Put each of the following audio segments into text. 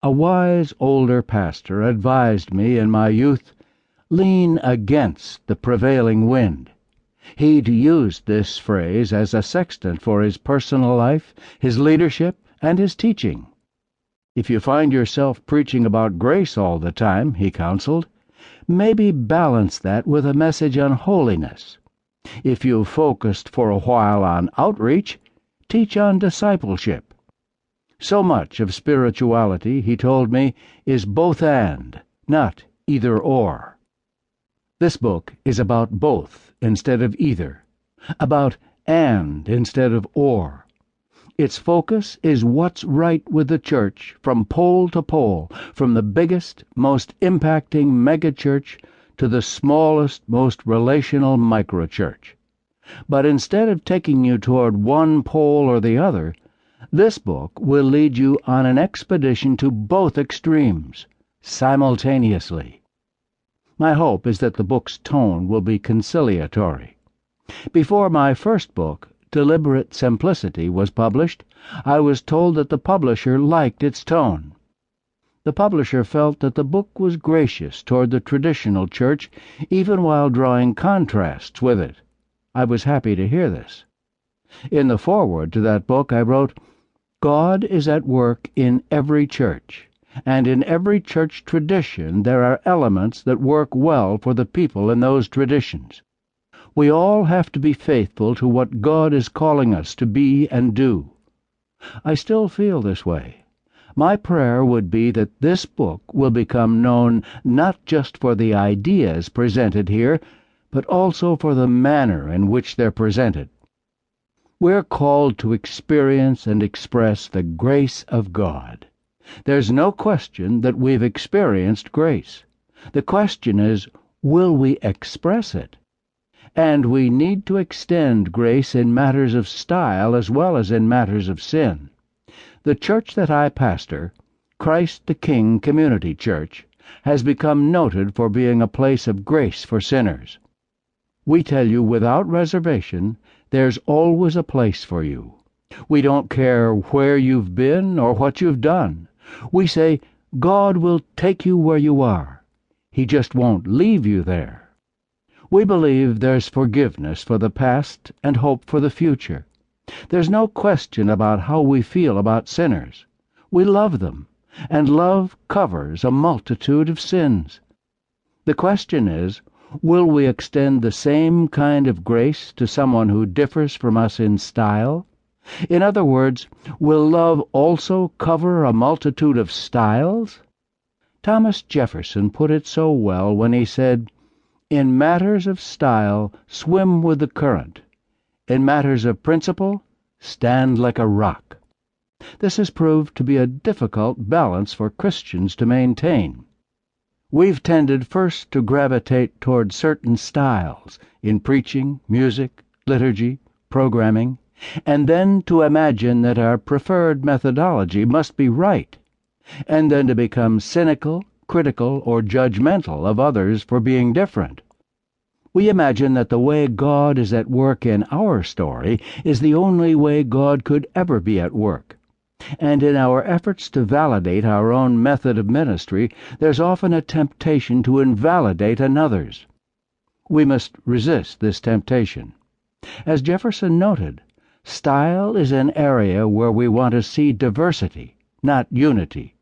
A wise older pastor advised me in my youth, lean against the prevailing wind. He'd used this phrase as a sextant for his personal life, his leadership, and his teaching. If you find yourself preaching about grace all the time, he counseled, maybe balance that with a message on holiness. If you've focused for a while on outreach, teach on discipleship. So much of spirituality, he told me, is both and, not either or. This book is about both instead of either, about and instead of or. Its focus is what's right with the church from pole to pole, from the biggest, most impacting megachurch to the smallest, most relational microchurch. But instead of taking you toward one pole or the other, this book will lead you on an expedition to both extremes, simultaneously. My hope is that the book's tone will be conciliatory. Before my first book, Deliberate Simplicity, was published, I was told that the publisher liked its tone. The publisher felt that the book was gracious toward the traditional church, even while drawing contrasts with it. I was happy to hear this. In the foreword to that book I wrote, God is at work in every church, and in every church tradition there are elements that work well for the people in those traditions. We all have to be faithful to what God is calling us to be and do. I still feel this way. My prayer would be that this book will become known not just for the ideas presented here, but also for the manner in which they're presented. We're called to experience and express the grace of God. There's no question that we've experienced grace. The question is, will we express it? And we need to extend grace in matters of style as well as in matters of sin. The church that I pastor, Christ the King Community Church, has become noted for being a place of grace for sinners. We tell you without reservation, there's always a place for you. We don't care where you've been or what you've done. We say, God will take you where you are. He just won't leave you there. We believe there's forgiveness for the past and hope for the future. There's no question about how we feel about sinners. We love them, and love covers a multitude of sins. The question is, will we extend the same kind of grace to someone who differs from us in style? In other words, will love also cover a multitude of styles? Thomas Jefferson put it so well when he said, "In matters of style, swim with the current. In matters of principle, stand like a rock." This has proved to be a difficult balance for Christians to maintain. We've tended first to gravitate toward certain styles in preaching, music, liturgy, programming, and then to imagine that our preferred methodology must be right, and then to become cynical, critical, or judgmental of others for being different. We imagine that the way God is at work in our story is the only way God could ever be at work. And in our efforts to validate our own method of ministry, there's often a temptation to invalidate another's. We must resist this temptation. As Jefferson noted, style is an area where we want to see diversity, not unity.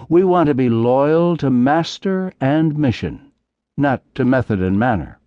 We want to be loyal to master and mission, not to method and manner.